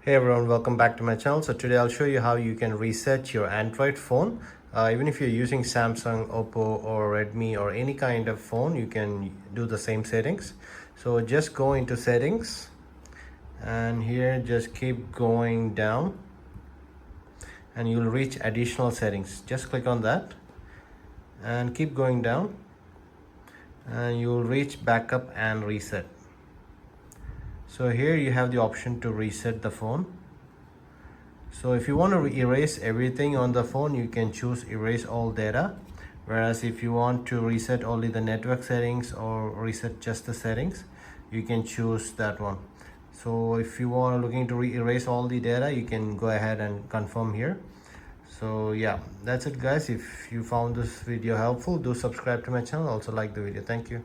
Hey everyone, welcome back to my channel. So today I'll show you how you can reset your Android phone. Even if you're using Samsung, Oppo or Redmi or any kind of phone, you can do the same settings. So just go into settings and here just keep going down and you'll reach additional settings. Just click on that and keep going down and you'll reach backup and reset. So here you have the option to reset the phone. So if you want to erase everything on the phone, you can choose erase all data. Whereas if you want to reset only the network settings or reset just the settings, you can choose that one. So if you are looking to erase all the data, you can go ahead and confirm here. So yeah, that's it guys. If you found this video helpful, do subscribe to my channel. Also like the video. Thank you.